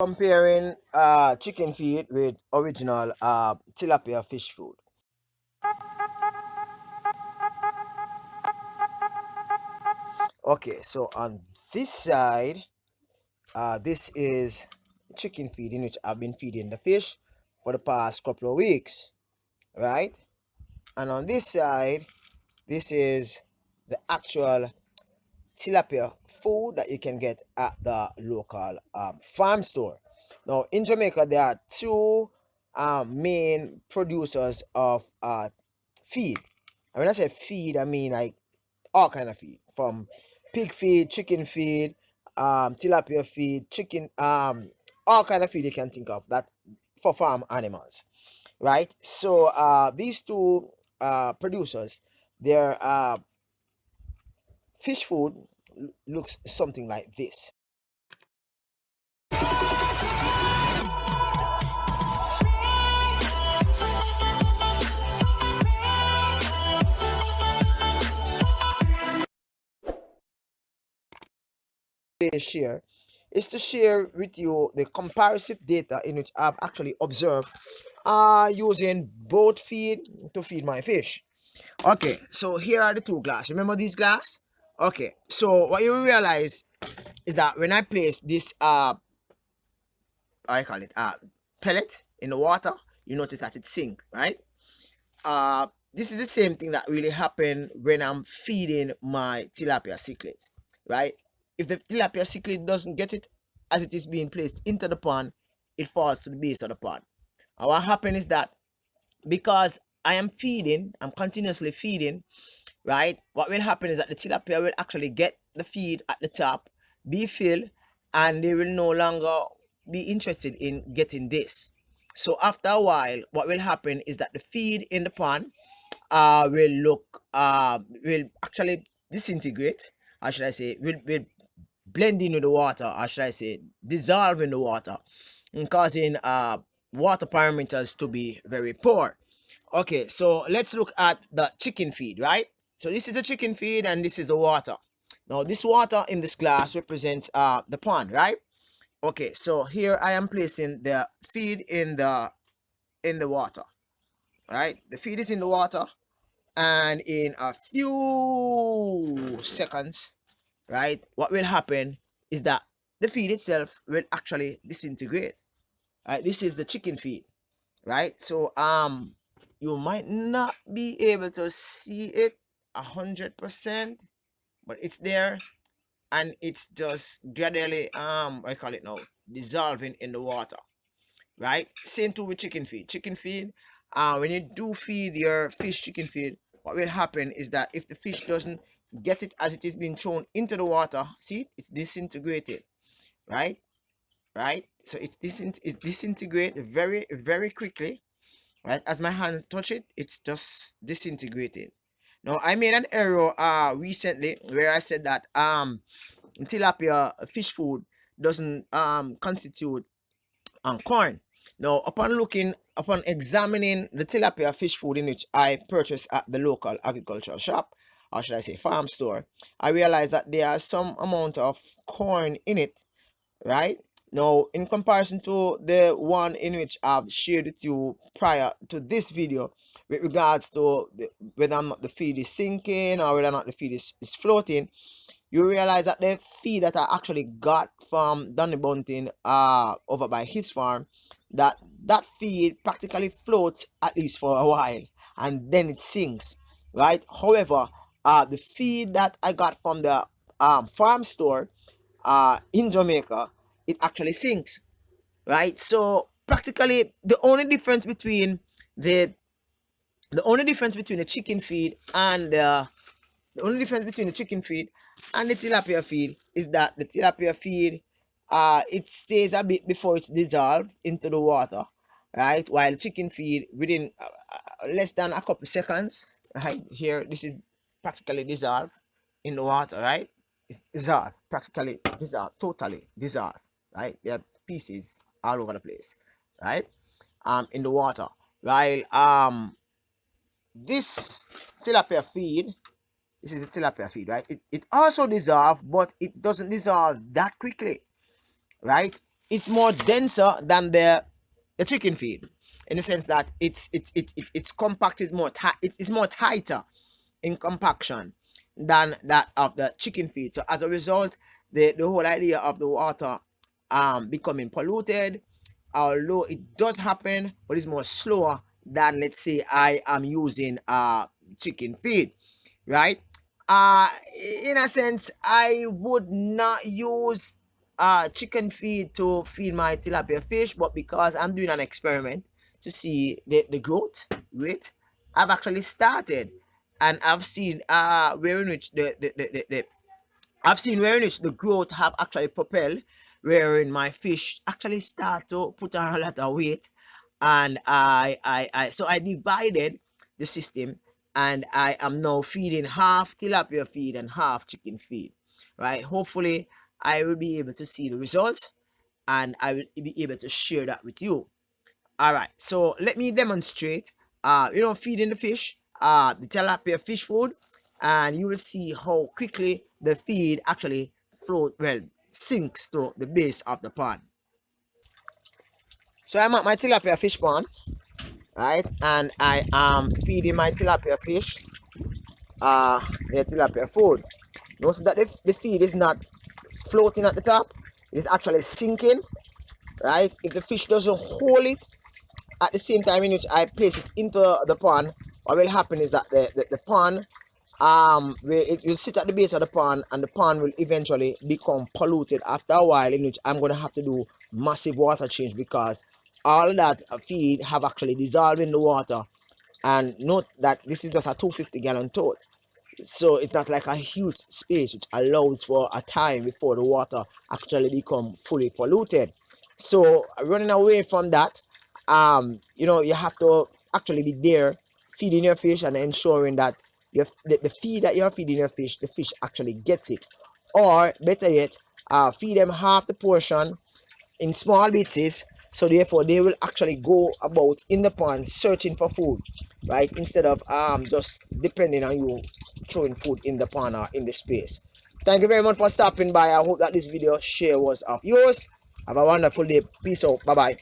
Comparing chicken feed with original tilapia fish food. Okay, so on this side, this is chicken feed in which I've been feeding the fish for the past couple of weeks, right? And on this side, this is the actual tilapia food that you can get at the local farm store. Now, in Jamaica, there are two main producers of feed. And when I say feed, I mean like all kind of feed, from pig feed, chicken feed, tilapia feed, chicken, all kind of feed you can think of that for farm animals, right? So these two producers, their fish food looks something like this. They share is to share with you the comparative data in which I've actually observed using both feed to feed my fish. Okay, so here are the two glass. Remember these glass? Okay, so what you realize is that when I place this I call it pellet in the water, you notice that it sink, right? This is the same thing that really happen when I'm feeding my tilapia cichlids, right? If the tilapia cichlid doesn't get it as it is being placed into the pond, it falls to the base of the pond. And what happens is that because I am feeding, I'm continuously feeding, right? What will happen is that the tilapia will actually get the feed at the top, be filled, and they will no longer be interested in getting this. So after a while, what will happen is that the feed in the pond will actually disintegrate, or should I say, will blend in with the water, or should I say, dissolve in the water, and causing water parameters to be very poor. Okay, so let's look at the chicken feed, right? So this is the chicken feed and this is the water. Now this water in this glass represents the pond, right? Okay, so here I am placing the feed in the water, right? The feed is in the water, and in a few seconds, right, what will happen is that the feed itself will actually disintegrate. Right, this is the chicken feed, right? So you might not be able to see it 100%, but it's there, and it's just gradually I call it now, dissolving in the water, right? Same too with chicken feed. Chicken feed, when you do feed your fish chicken feed, what will happen is that if the fish doesn't get it as it is being thrown into the water, see, it's disintegrated, right? Right, so it disintegrates very very quickly, right? As my hand touch it, it's just disintegrated. Now I made an error recently where I said that tilapia fish food doesn't constitute corn. Now upon examining the tilapia fish food in which I purchased at the local agricultural shop, or should I say farm store, I realized that there are some amount of corn in it, right? Now, in comparison to the one in which I've shared with you prior to this video, with regards to whether or not the feed is sinking or whether or not the feed is floating, you realize that the feed that I actually got from Donny Bunting over by his farm, that feed practically floats at least for a while and then it sinks, right? However, the feed that I got from the farm store in Jamaica, it actually sinks, right? So practically the the only difference between the chicken feed and the only difference between the chicken feed and the tilapia feed is that the tilapia feed it stays a bit before it's dissolved into the water, right? While chicken feed within less than a couple seconds, right? Here this is practically dissolved in the water, right? It's dissolved, practically dissolved, totally dissolved, right? There are pieces all over the place, right? In the water. While this tilapia feed, this is the tilapia feed, right? It also dissolves, but it doesn't dissolve that quickly, right? it's more denser than the chicken feed, in the sense that it's compact, is more tight, it's more tighter in compaction than that of the chicken feed. So as a result, the whole idea of the water becoming polluted, although it does happen, but it's more slower than, let's say, I am using chicken feed, right? uh in a sense, I would not use chicken feed to feed my tilapia fish, but because I'm doing an experiment to see the growth rate, I've actually started, and I've seen where in which I've seen where in which the growth have actually propelled, wherein my fish actually start to put on a lot of weight, and so I divided the system, and I am now feeding half tilapia feed and half chicken feed, right? Hopefully, I will be able to see the results, and I will be able to share that with you. All right, so let me demonstrate. Feeding the fish, the tilapia fish food, and you will see how quickly the feed actually sinks to the base of the pond. So I'm at my tilapia fish pond, right, and I am feeding my tilapia fish their tilapia food. Notice that the feed is not floating at the top; it is actually sinking, right? If the fish doesn't hold it at the same time in which I place it into the pond, what will happen is that the pond it will sit at the base of the pond, and the pond will eventually become polluted after a while, in which I'm going to have to do massive water change, because all that feed have actually dissolved in the water. And note that this is just a 250-gallon tote, so it's not like a huge space, which allows for a time before the water actually become fully polluted. So running away from that, you have to actually be there feeding your fish and ensuring that the feed that you're feeding your fish, the fish actually gets it. Or better yet, feed them half the portion in small bits, so therefore they will actually go about in the pond searching for food, right, instead of just depending on you throwing food in the pond or in the space. Thank you very much for stopping by. I hope that this video share was of yours. Have a wonderful day. Peace out. Bye bye.